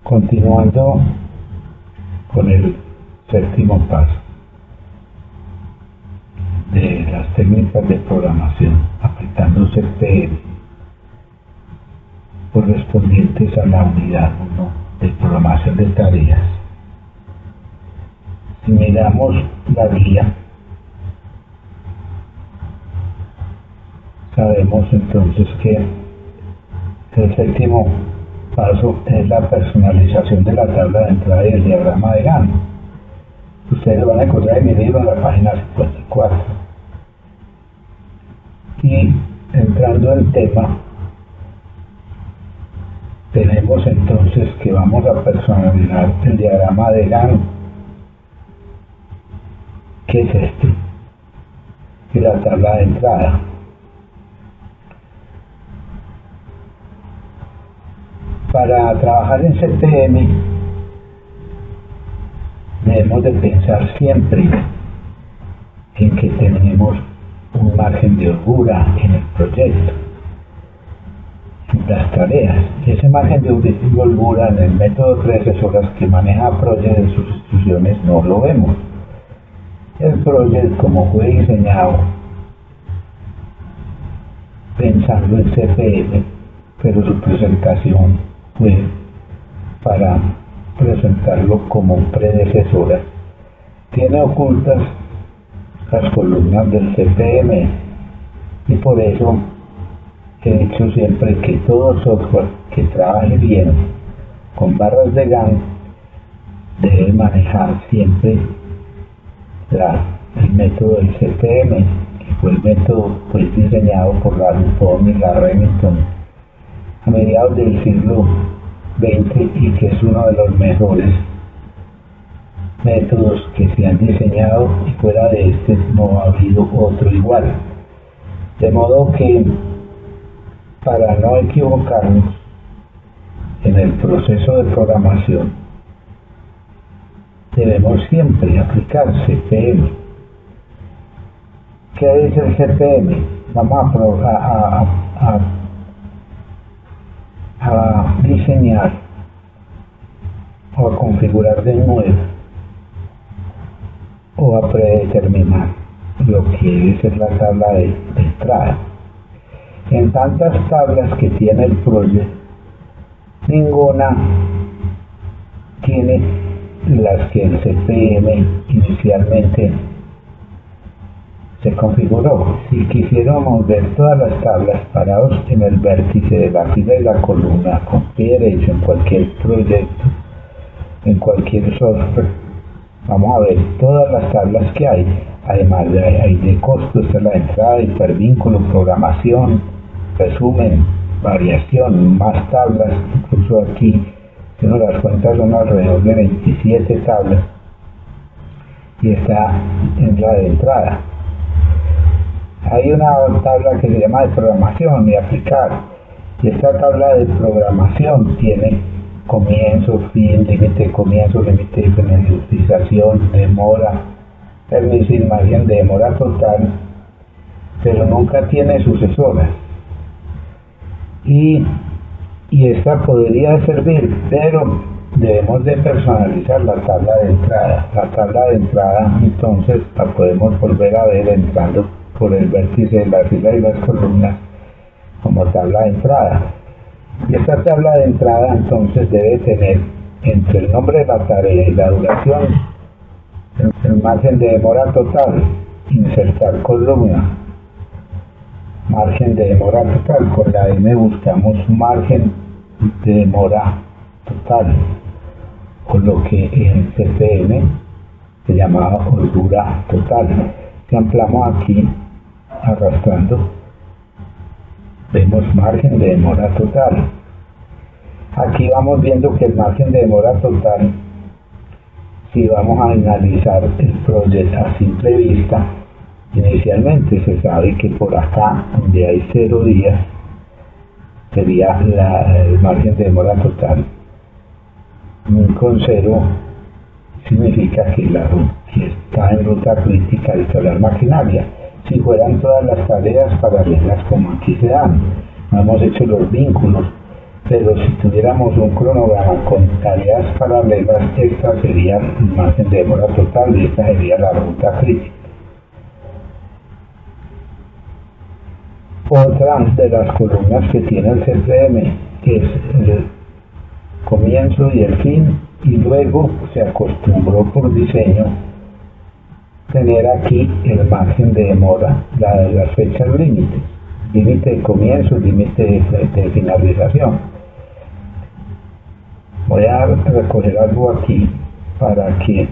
Continuando con el séptimo paso de las técnicas de programación aplicando CPM correspondientes a la unidad 1 de programación de tareas. Si miramos la guía, sabemos entonces que el séptimo paso es la personalización de la tabla de entrada y el diagrama de Gantt. Ustedes lo van a encontrar en mi libro en la página 54. Y entrando en tema, tenemos entonces que vamos a personalizar el diagrama de Gantt. ¿Qué es este? Y la tabla de entrada. Para trabajar en CPM debemos de pensar siempre en que tenemos un margen de holgura en el proyecto, en las tareas. Ese margen de holgura en el método 13 horas que maneja Project en sus instrucciones no lo vemos. El Project, como fue diseñado pensando en CPM, pero su presentación fue para presentarlo como predecesora, tiene ocultas las columnas del CPM, y por eso he dicho siempre que todo software que trabaje bien con barras de Gantt debe manejar siempre el método del CPM, que fue el método diseñado por la Dupont y la Remington a mediados del siglo XX, y que es uno de los mejores métodos que se han diseñado, y fuera de este no ha habido otro igual. De modo que, para no equivocarnos en el proceso de programación, debemos siempre aplicar CPM. ¿Qué es el CPM? Vamos a diseñar o a configurar de nuevo o a predeterminar lo que es la tabla de entrada. En tantas tablas que tiene el Project, ninguna tiene las que el CPM inicialmente se configuró. Si quisiéramos ver todas las tablas parados en el vértice de la fila y la columna con pie derecho en cualquier proyecto, en cualquier software, vamos a ver todas las tablas que hay. Además hay de costos, está la entrada, hipervínculo, programación, resumen, variación, más tablas. Incluso aquí, si uno las cuentas, son alrededor de 27 tablas, y está en la de entrada. Hay una tabla que se llama de programación y aplicar, y esta tabla de programación tiene comienzo, fin, límite, comienzo, límite de finalización, demora, permiso y margen de demora total, pero nunca tiene sucesoras. Y esta podría servir, pero debemos de personalizar la tabla de entrada. La tabla de entrada entonces la podemos volver a ver entrando por el vértice de la fila y las columnas como tabla de entrada. Y esta tabla de entrada entonces debe tener entre el nombre de la tarea y la duración el margen de demora total, insertar columna, margen de demora total. Con la M buscamos margen de demora total, o lo que en CPM se llamaba holgura total. Si ampliamos aquí arrastrando, vemos margen de demora total. Aquí vamos viendo que el margen de demora total, si vamos a analizar el proyecto a simple vista, inicialmente se sabe que por acá, donde hay 0 días, sería el margen de demora total. Con 0 significa que está en ruta crítica de instalar maquinaria. Si fueran todas las tareas paralelas como aquí se dan, no hemos hecho los vínculos, pero si tuviéramos un cronograma con tareas paralelas, esta sería el margen de demora total y esta sería la ruta crítica. Otra de las columnas que tiene el CPM es el comienzo y el fin, y luego se acostumbró por diseño tener aquí el margen de demora, las fechas límites, límite de comienzo, límite de finalización. Voy a recoger algo aquí para que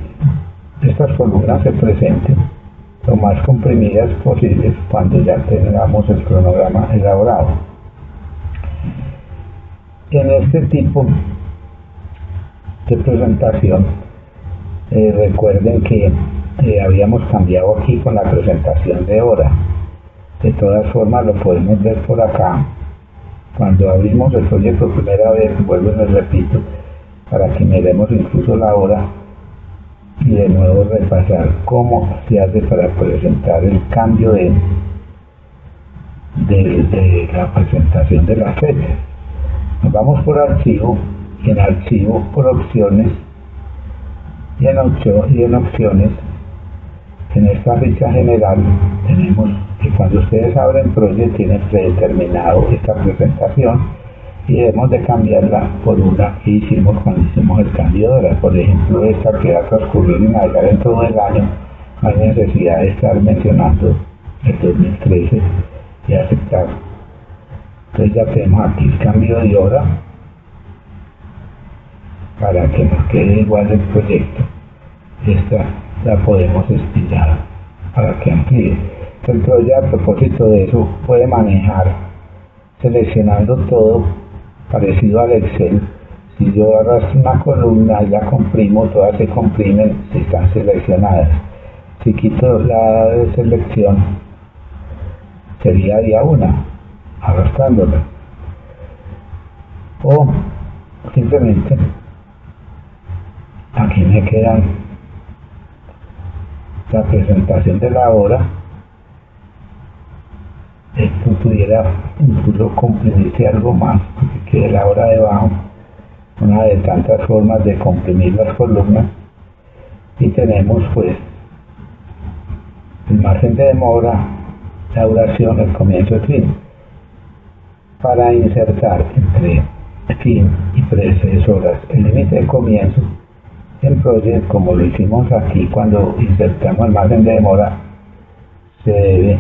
estas columnas se presenten lo más comprimidas posibles cuando ya tengamos el cronograma elaborado. En este tipo de presentación, recuerden que habíamos cambiado aquí con la presentación de hora. De todas formas lo podemos ver por acá. Cuando abrimos el proyecto por primera vez, vuelvo y les repito, para que miremos incluso la hora y de nuevo repasar cómo se hace para presentar el cambio de la presentación de las fechas. Nos vamos por archivo, y en archivo por opciones, y en opciones, en esta ficha general tenemos que cuando ustedes abren Project tienen predeterminado esta presentación y debemos de cambiarla por una que hicimos cuando hicimos el cambio de hora. Por ejemplo, esta que va a transcurrir y navegar en todo el año, no hay necesidad de estar mencionando el 2013 y aceptar. Entonces ya tenemos aquí el cambio de hora para que nos quede igual el proyecto. Esta la podemos estirar para que amplíe. El proyecto, a propósito de eso, puede manejar seleccionando todo parecido al Excel. Si yo arrastro una columna y la comprimo, todas se comprimen si están seleccionadas. Si quito la selección, sería día una, arrastrándola. O simplemente aquí me quedan la presentación de la hora. Esto pudiera incluso comprimirse algo más, porque quede la hora debajo, una de tantas formas de comprimir las columnas. Y tenemos pues el margen de demora, la duración, el comienzo y fin. Para insertar entre fin y precesoras el límite de comienzo en Project, como lo hicimos aquí cuando insertamos el margen de demora, se debe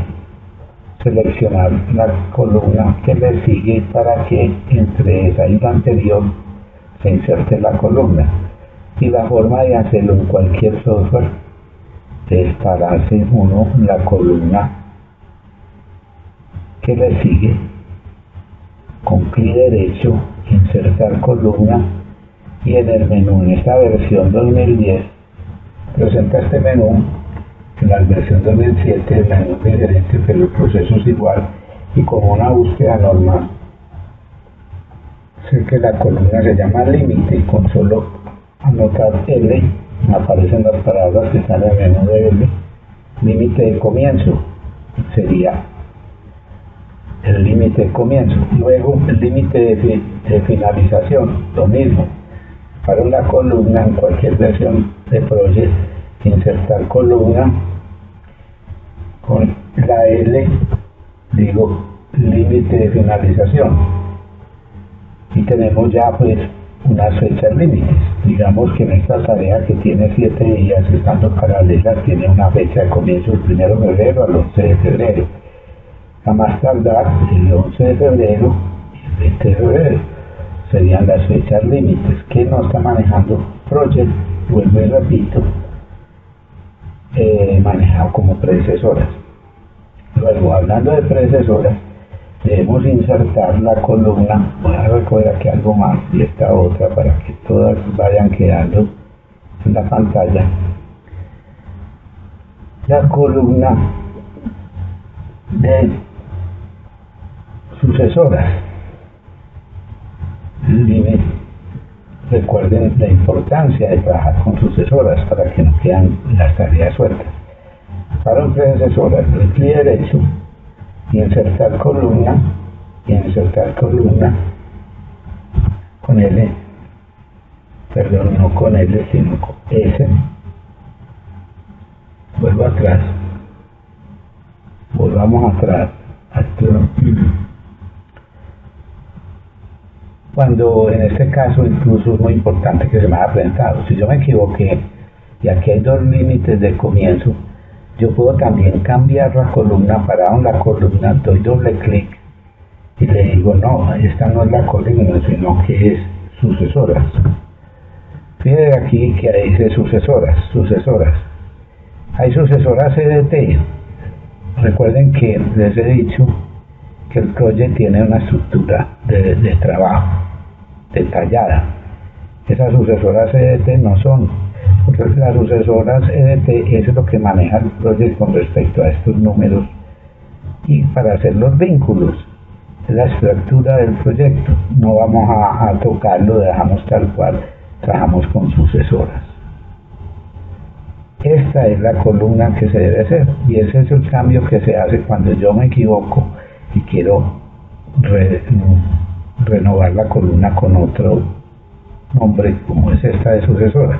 seleccionar la columna que le sigue para que entre esa y la anterior se inserte la columna. Y la forma de hacerlo en cualquier software es pararse uno en la columna que le sigue, con clic derecho, insertar columna, y en el menú, en esta versión 2010, presenta este menú. En la versión 2007 el menú es diferente, pero el proceso es igual, y como una búsqueda normal, sé que la columna se llama límite, y con solo anotar L aparecen las palabras que están en el menú de L. Límite de comienzo sería el límite de comienzo. Luego el límite de finalización, lo mismo. Para una columna en cualquier versión de Project, insertar columna, con la L digo límite de finalización, y tenemos ya pues unas fechas límites. Digamos que en esta tarea que tiene 7 días estando paralelas, tiene una fecha de comienzo el 1 de febrero al 11 de febrero, a más tardar el 11 de febrero y el 20 de febrero serían las fechas límites que no está manejando Project. Vuelvo y repito, manejado como predecesoras. Luego, hablando de predecesoras, debemos insertar la columna. Voy a recoger aquí algo más y esta otra para que todas vayan quedando en la pantalla. La columna de sucesoras. Recuerden la importancia de trabajar con sucesoras para que no quedan las tareas sueltas. Para un predecesor, el clic derecho y insertar columna, con L, perdón, no con L, sino con S. Vuelvo atrás, volvamos atrás. Cuando en este caso incluso es muy importante que se me haya presentado, si yo me equivoqué y aquí hay dos límites de comienzo, yo puedo también cambiar la columna, parado en la columna, doy doble clic y le digo no, esta no es la columna, sino que es sucesoras. Fíjense aquí que ahí dice sucesoras. Hay sucesoras CDT. Recuerden que les he dicho que el proyecto tiene una estructura de trabajo detallada. Esas sucesoras EDT no son, porque las sucesoras EDT es lo que maneja el proyecto con respecto a estos números y para hacer los vínculos, la estructura del proyecto. No vamos a tocarlo, dejamos tal cual, trabajamos con sucesoras. Esta es la columna que se debe hacer y ese es el cambio que se hace cuando yo me equivoco y quiero renovar la columna con otro nombre como es esta de sucesoras.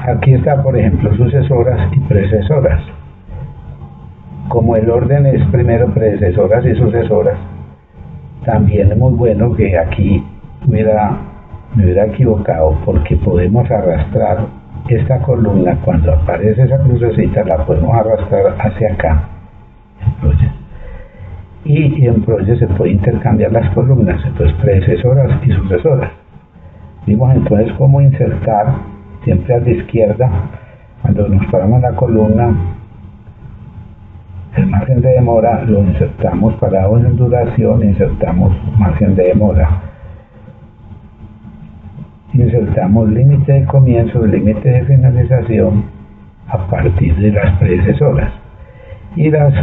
Aquí está, por ejemplo, sucesoras y predecesoras. Como el orden es primero predecesoras y sucesoras, también es muy bueno que aquí me hubiera equivocado, porque podemos arrastrar esta columna. Cuando aparece esa crucecita la podemos arrastrar hacia acá en Project, y en Project se puede intercambiar las columnas, entonces predecesoras y sucesoras. Vimos entonces cómo insertar siempre a la izquierda. Cuando nos paramos en la columna, el margen de demora lo insertamos parado en duración, insertamos margen de demora, insertamos límite de comienzo, límite de finalización a partir de las predecesoras, y las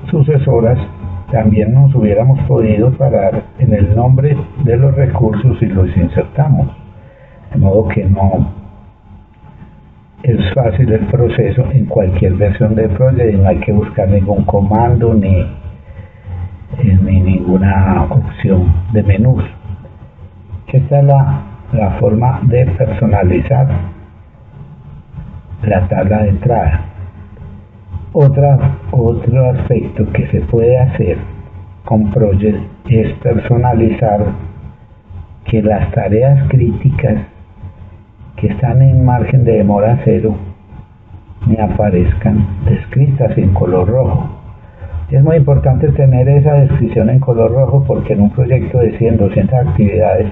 sucesoras también nos hubiéramos podido parar en el nombre de los recursos y los insertamos, de modo que no es fácil el proceso en cualquier versión del proyecto y no hay que buscar ningún comando ni ninguna opción de menús. Esta es la forma de personalizar la tabla de entrada. Otro aspecto que se puede hacer con Project es personalizar que las tareas críticas que están en margen de demora 0 me aparezcan descritas en color rojo. Es muy importante tener esa descripción en color rojo, porque en un proyecto de 100, 200 actividades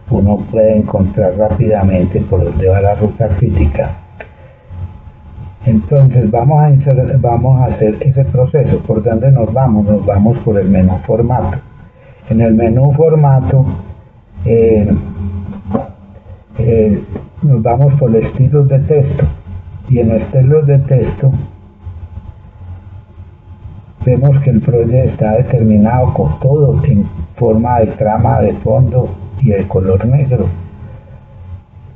uno puede encontrar rápidamente por dónde va la ruta crítica. Entonces vamos a hacer ese proceso. ¿Por dónde nos vamos? Nos vamos por el menú formato. En el menú formato nos vamos por estilos de texto, y en estilos de texto vemos que el proyecto está determinado con todo en forma de trama, de fondo y de color negro,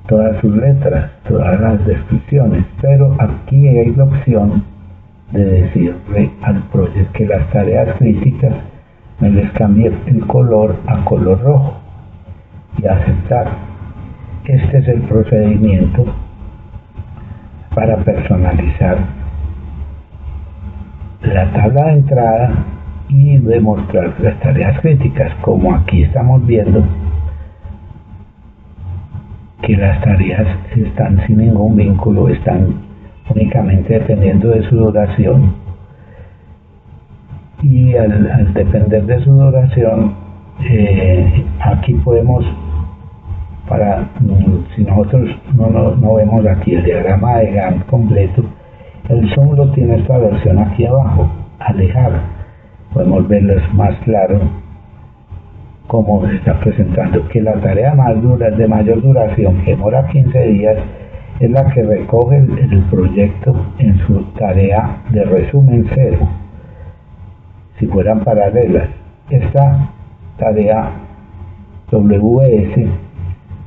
todas sus letras, todas las descripciones. Pero aquí hay la opción de decirle al proyecto que las tareas críticas me les cambie el color a color rojo y aceptar. Este es el procedimiento para personalizar la tabla de entrada y demostrar las tareas críticas. Como aquí estamos viendo que las tareas están sin ningún vínculo, están únicamente dependiendo de su duración, y al depender de su duración, aquí podemos, si nosotros no vemos aquí el diagrama de Gantt completo, el zoom lo tiene esta versión aquí abajo, alejar, podemos verlo más claro como se está presentando, que la tarea de mayor duración, que demora 15 días, es la que recoge el proyecto en su tarea de resumen 0, si fueran paralelas. Esta tarea WS,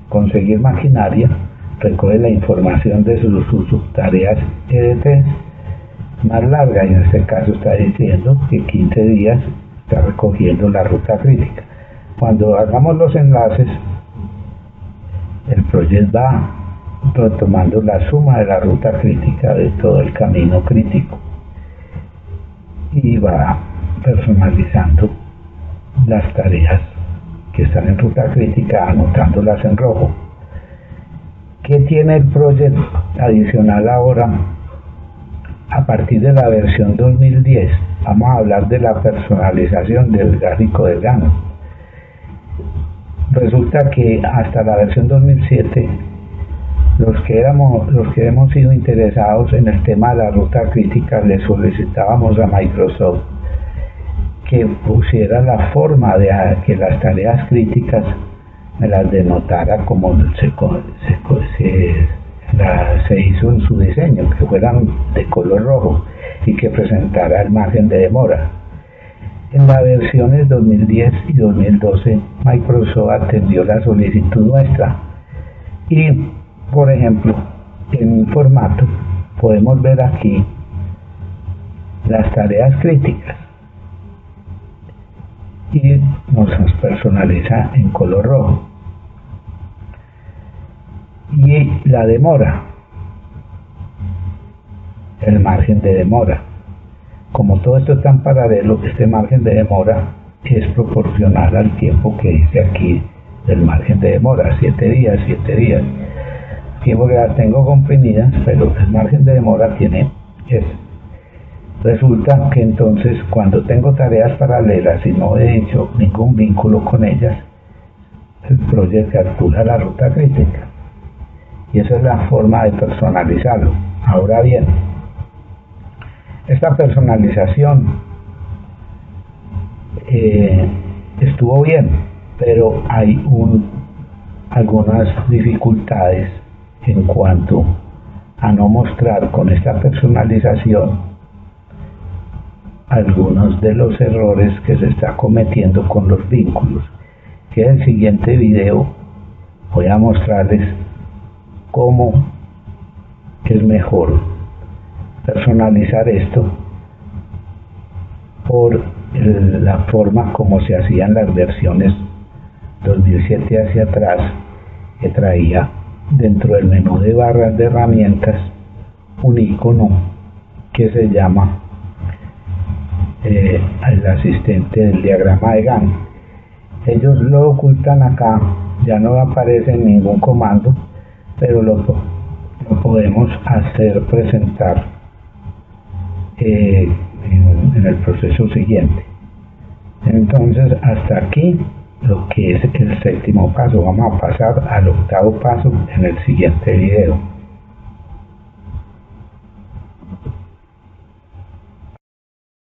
conseguir maquinaria, recoge la información de sus subtareas EDT más larga, y en este caso está diciendo que 15 días está recogiendo la ruta crítica. Cuando hagamos los enlaces, el proyecto va retomando la suma de la ruta crítica de todo el camino crítico y va personalizando las tareas que están en ruta crítica, anotándolas en rojo. ¿Qué tiene el proyecto adicional ahora? A partir de la versión 2010 vamos a hablar de la personalización del gráfico del GAN. Resulta que hasta la versión 2007 los que hemos sido interesados en el tema de la ruta crítica le solicitábamos a Microsoft que pusiera la forma de que las tareas críticas me las denotara como se hizo en su diseño, que fueran de color rojo y que presentara el margen de demora. En las versiones 2010 y 2012 Microsoft atendió la solicitud nuestra y, por ejemplo, en formato podemos ver aquí las tareas críticas y nos personaliza en color rojo. Y la demora, el margen de demora. Como todo esto está en paralelo, este margen de demora es proporcional al tiempo que dice aquí el margen de demora, 7 días, 7 días. Tiempo que las tengo comprimidas, pero el margen de demora tiene eso. Resulta que entonces cuando tengo tareas paralelas y no he hecho ningún vínculo con ellas, el proyecto calcula la ruta crítica. Y esa es la forma de personalizarlo. Ahora bien, esta personalización estuvo bien, pero hay algunas dificultades en cuanto a no mostrar con esta personalización algunos de los errores que se está cometiendo con los vínculos, que en el siguiente video voy a mostrarles cómo es mejor personalizar esto por la forma como se hacían las versiones 2007 hacia atrás, que traía dentro del menú de barras de herramientas un icono que se llama el asistente del diagrama de Gantt. Ellos lo ocultan acá, ya no aparece ningún comando, pero lo podemos hacer presentar en el proceso siguiente. Entonces, hasta aquí lo que es el séptimo paso. Vamos a pasar al octavo paso en el siguiente video.